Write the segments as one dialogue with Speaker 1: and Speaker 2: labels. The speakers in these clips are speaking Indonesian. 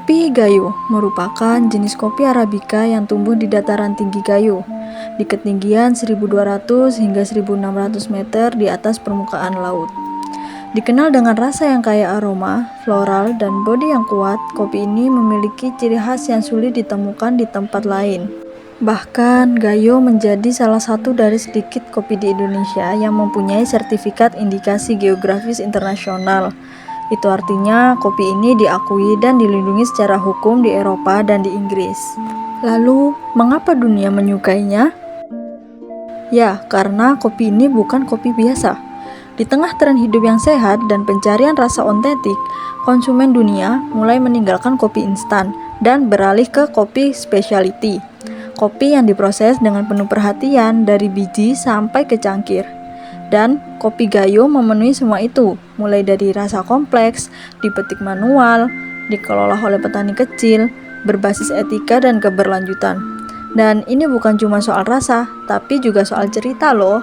Speaker 1: Kopi Gayo merupakan jenis kopi Arabica yang tumbuh di dataran tinggi Gayo, di ketinggian 1200 hingga 1600 meter di atas permukaan laut. Dikenal dengan rasa yang kaya aroma, floral, dan bodi yang kuat, kopi ini memiliki ciri khas yang sulit ditemukan di tempat lain. Bahkan, Gayo menjadi salah satu dari sedikit kopi di Indonesia yang mempunyai sertifikat indikasi geografis internasional. Itu artinya kopi ini diakui dan dilindungi secara hukum di Eropa dan di Inggris. Lalu, mengapa dunia menyukainya? Ya, karena kopi ini bukan kopi biasa. Di tengah tren hidup yang sehat dan pencarian rasa otentik, konsumen dunia mulai meninggalkan kopi instan dan beralih ke kopi specialty. Kopi yang diproses dengan penuh perhatian dari biji sampai ke cangkir. Dan kopi Gayo memenuhi semua itu, mulai dari rasa kompleks, dipetik manual, dikelola oleh petani kecil, berbasis etika dan keberlanjutan. Dan ini bukan cuma soal rasa, tapi juga soal cerita loh.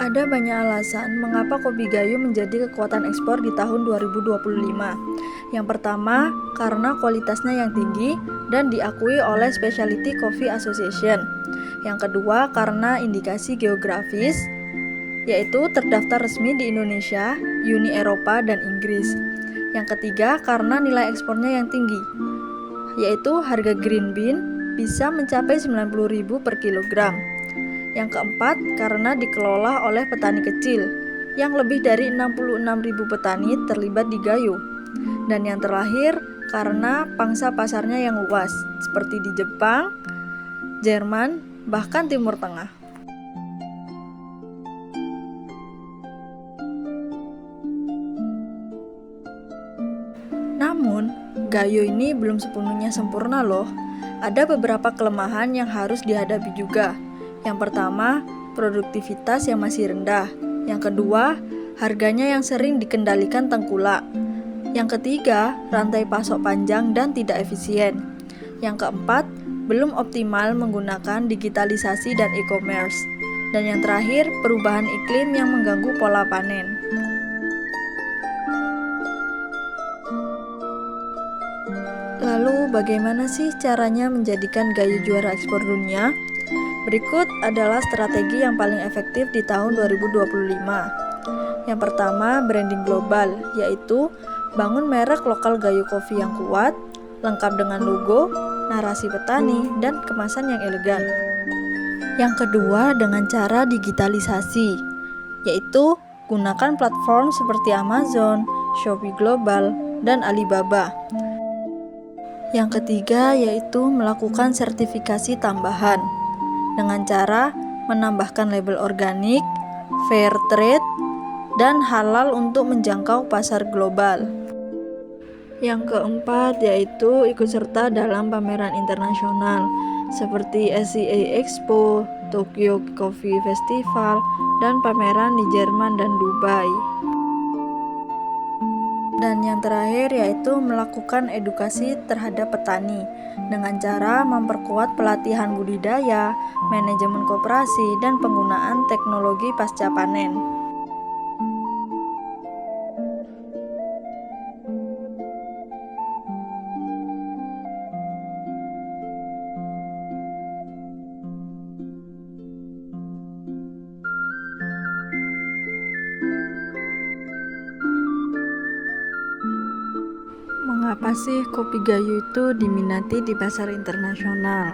Speaker 1: Ada banyak alasan mengapa kopi Gayo menjadi kekuatan ekspor di tahun 2025. Yang pertama, karena kualitasnya yang tinggi dan diakui oleh Specialty Coffee Association. Yang kedua, karena indikasi geografis, yaitu terdaftar resmi di Indonesia, Uni Eropa, dan Inggris. Yang ketiga, karena nilai ekspornya yang tinggi, yaitu harga green bean bisa mencapai 90.000 per kilogram. Yang keempat, karena dikelola oleh petani kecil, yang lebih dari 66.000 petani terlibat di Gayo. Dan yang terakhir, karena pangsa pasarnya yang luas, seperti di Jepang, Jerman, bahkan Timur Tengah. Namun, Gayo ini belum sepenuhnya sempurna loh. Ada beberapa kelemahan yang harus dihadapi juga. Yang pertama, produktivitas yang masih rendah. Yang kedua, harganya yang sering dikendalikan tengkulak. Yang ketiga, rantai pasok panjang dan tidak efisien. Yang keempat, belum optimal menggunakan digitalisasi dan e-commerce. Dan yang terakhir, perubahan iklim yang mengganggu pola panen. Lalu, bagaimana sih caranya menjadikan Gayo juara ekspor dunia? Berikut adalah strategi yang paling efektif di tahun 2025. Yang pertama, branding global, yaitu bangun merek lokal Gayo Coffee yang kuat, lengkap dengan logo, narasi petani, dan kemasan yang elegan. Yang kedua, dengan cara digitalisasi, yaitu gunakan platform seperti Amazon, Shopee Global, dan Alibaba. Yang ketiga, yaitu melakukan sertifikasi tambahan dengan cara menambahkan label organik, fair trade, dan halal untuk menjangkau pasar global. Yang keempat, yaitu ikut serta dalam pameran internasional seperti SCA Expo, Tokyo Coffee Festival, dan pameran di Jerman dan Dubai. Dan yang terakhir, yaitu melakukan edukasi terhadap petani dengan cara memperkuat pelatihan budidaya, manajemen koperasi, dan penggunaan teknologi pasca panen. Mengapa sih kopi Gayo itu diminati di pasar internasional?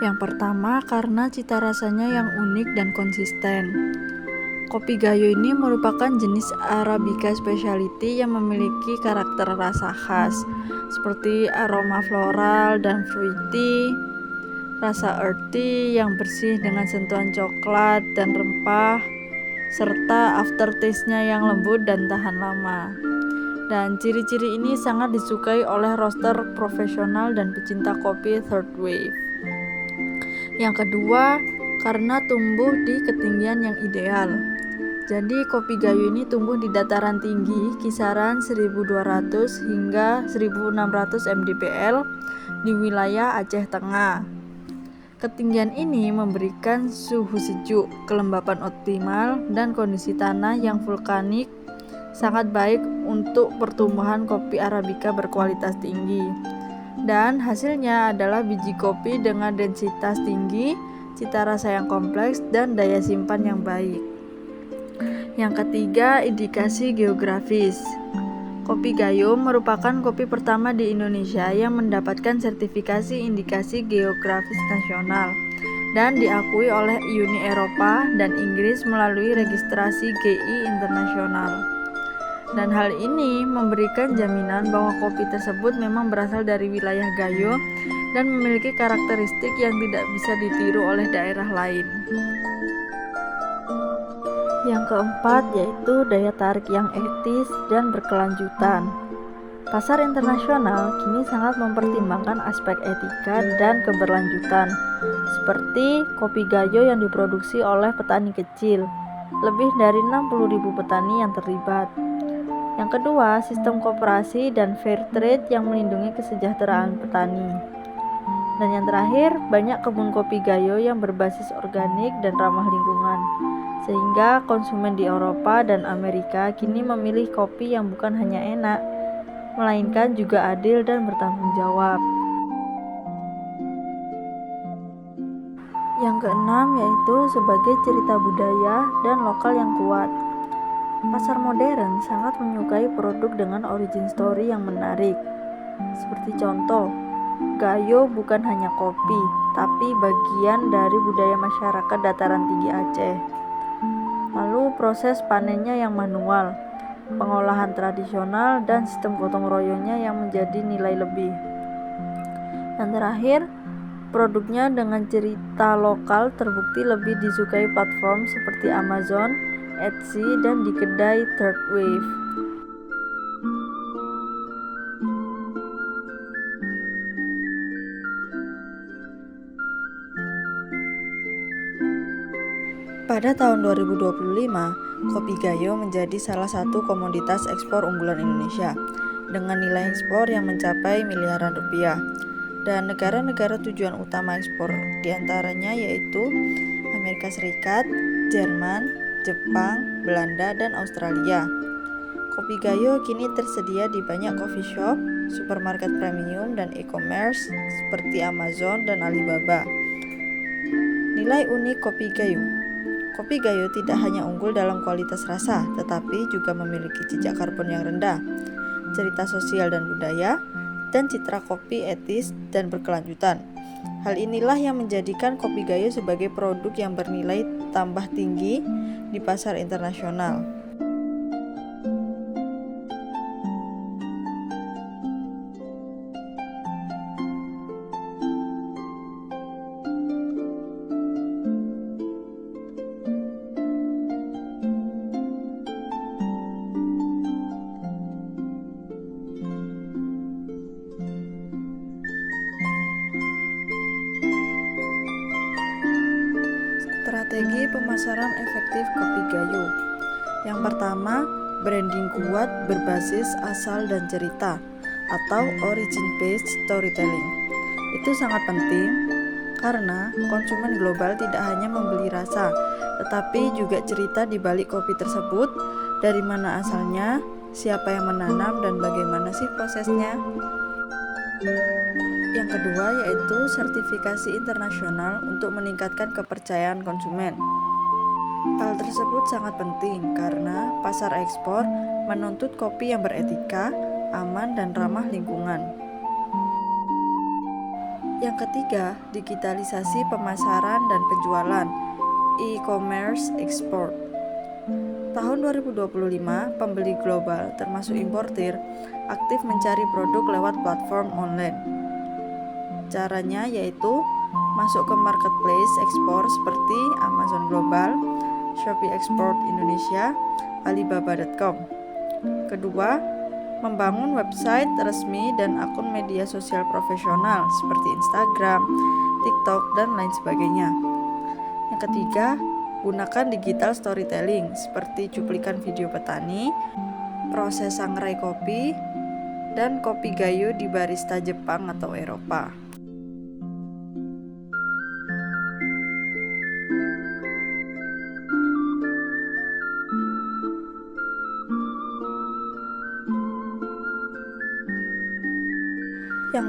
Speaker 1: Yang pertama, karena cita rasanya yang unik dan konsisten. Kopi Gayo ini merupakan jenis Arabica specialty yang memiliki karakter rasa khas, seperti aroma floral dan fruity, rasa earthy yang bersih dengan sentuhan coklat dan rempah, serta aftertaste-nya yang lembut dan tahan lama. Dan ciri-ciri ini sangat disukai oleh roaster profesional dan pecinta kopi third wave. Yang kedua, karena tumbuh di ketinggian yang ideal. Jadi kopi Gayo ini tumbuh di dataran tinggi kisaran 1200 hingga 1600 mdpl di wilayah Aceh Tengah. Ketinggian ini memberikan suhu sejuk, kelembapan optimal, dan kondisi tanah yang vulkanik sangat baik untuk pertumbuhan kopi Arabica berkualitas tinggi. Dan hasilnya adalah biji kopi dengan densitas tinggi, cita rasa yang kompleks, dan daya simpan yang baik. Yang ketiga, indikasi geografis. Kopi Gayo merupakan kopi pertama di Indonesia yang mendapatkan sertifikasi indikasi geografis nasional dan diakui oleh Uni Eropa dan Inggris melalui registrasi GI internasional. Dan hal ini memberikan jaminan bahwa kopi tersebut memang berasal dari wilayah Gayo dan memiliki karakteristik yang tidak bisa ditiru oleh daerah lain. Yang keempat yaitu daya tarik yang etis dan berkelanjutan. Pasar internasional kini sangat mempertimbangkan aspek etika dan keberlanjutan, seperti kopi Gayo yang diproduksi oleh petani kecil, lebih dari 60.000 petani yang terlibat. Yang kedua, sistem koperasi dan fair trade yang melindungi kesejahteraan petani. Dan yang terakhir, banyak kebun kopi Gayo yang berbasis organik dan ramah lingkungan, sehingga konsumen di Eropa dan Amerika kini memilih kopi yang bukan hanya enak, melainkan juga adil dan bertanggung jawab. Yang keenam yaitu sebagai cerita budaya dan lokal yang kuat. Pasar modern sangat menyukai produk dengan origin story yang menarik. Seperti contoh, Gayo bukan hanya kopi, tapi bagian dari budaya masyarakat dataran tinggi Aceh. Lalu proses panennya yang manual, pengolahan tradisional, dan sistem gotong royongnya yang menjadi nilai lebih. Dan terakhir, produknya dengan cerita lokal terbukti lebih disukai platform seperti Amazon, Etsy, dan di kedai Third Wave. Pada tahun 2025, kopi Gayo menjadi salah satu komoditas ekspor unggulan Indonesia dengan nilai ekspor yang mencapai miliaran rupiah. Dan negara-negara tujuan utama ekspor diantaranya yaitu Amerika Serikat, Jerman, Jepang, Belanda, dan Australia. Kopi Gayo kini tersedia di banyak coffee shop, supermarket premium, dan e-commerce seperti Amazon dan Alibaba. Nilai unik kopi Gayo. Kopi Gayo tidak hanya unggul dalam kualitas rasa, tetapi juga memiliki jejak karbon yang rendah, cerita sosial dan budaya, dan citra kopi etis dan berkelanjutan. Hal inilah yang menjadikan kopi Gayo sebagai produk yang bernilai tambah tinggi di pasar internasional. Strategi pemasaran efektif kopi Gayo. Yang pertama, branding kuat berbasis asal dan cerita atau origin-based storytelling. Itu sangat penting karena konsumen global tidak hanya membeli rasa, tetapi juga cerita di balik kopi tersebut, dari mana asalnya, siapa yang menanam, dan bagaimana sih prosesnya. Yang kedua yaitu sertifikasi internasional untuk meningkatkan kepercayaan konsumen. Hal tersebut sangat penting karena pasar ekspor menuntut kopi yang beretika, aman, dan ramah lingkungan. Yang ketiga, digitalisasi pemasaran dan penjualan, e-commerce export. Tahun 2025, pembeli global termasuk importir aktif mencari produk lewat platform online. Caranya yaitu masuk ke marketplace ekspor seperti Amazon Global, Shopee Export Indonesia, Alibaba.com. Kedua, membangun website resmi dan akun media sosial profesional seperti Instagram, TikTok, dan lain sebagainya. Yang ketiga, gunakan digital storytelling seperti cuplikan video petani, proses sangrai kopi, dan kopi Gayo di barista Jepang atau Eropa.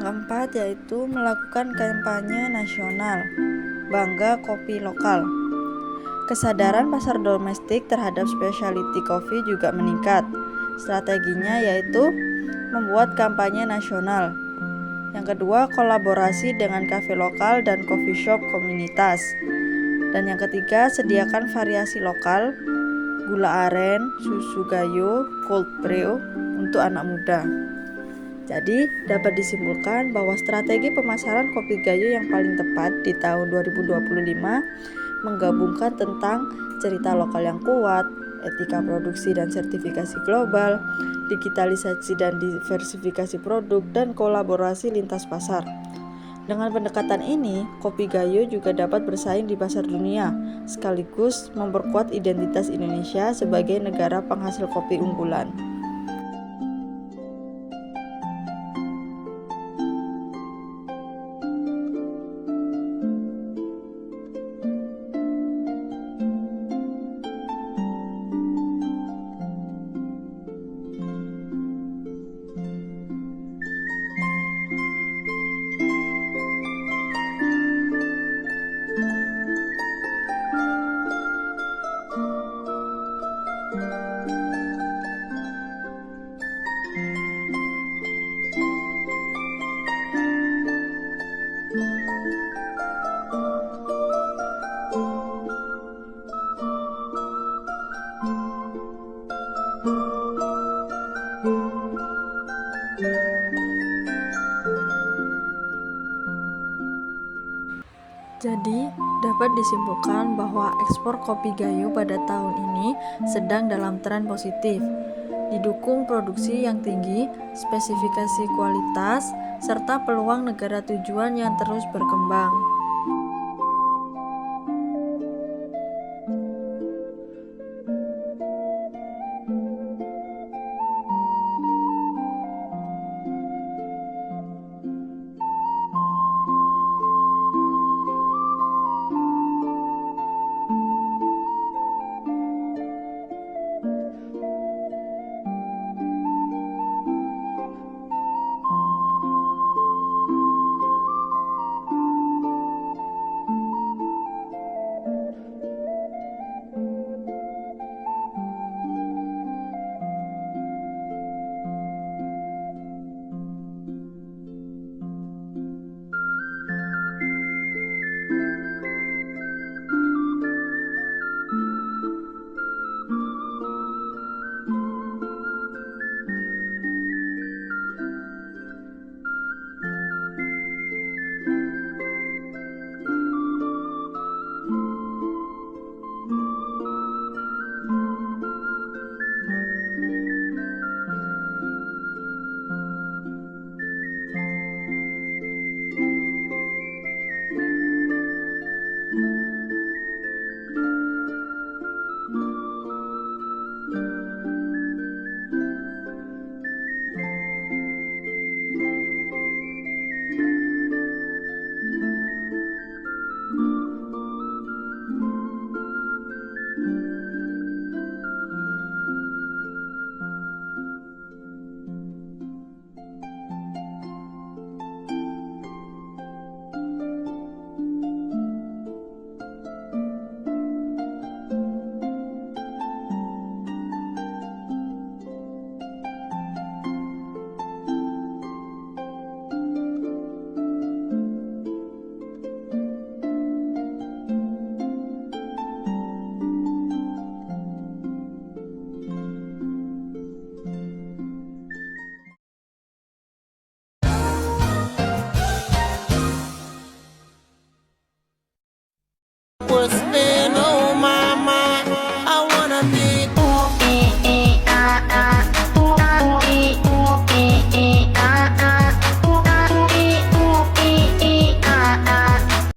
Speaker 1: keempat yaitu melakukan kampanye nasional, bangga kopi lokal. Kesadaran pasar domestik terhadap specialty coffee juga meningkat. Strateginya yaitu membuat kampanye nasional. Yang kedua, kolaborasi dengan kafe lokal dan coffee shop komunitas. Dan yang ketiga, sediakan variasi lokal, gula aren, susu gayo, cold brew untuk anak muda. Jadi, dapat disimpulkan bahwa strategi pemasaran kopi gayo yang paling tepat di tahun 2025 menggabungkan tentang cerita lokal yang kuat, etika produksi dan sertifikasi global, digitalisasi dan diversifikasi produk, dan kolaborasi lintas pasar. Dengan pendekatan ini, kopi gayo juga dapat bersaing di pasar dunia, sekaligus memperkuat identitas Indonesia sebagai negara penghasil kopi unggulan. Jadi, dapat disimpulkan bahwa ekspor kopi gayo pada tahun ini sedang dalam tren positif, didukung produksi yang tinggi, spesifikasi kualitas, serta peluang negara tujuan yang terus berkembang.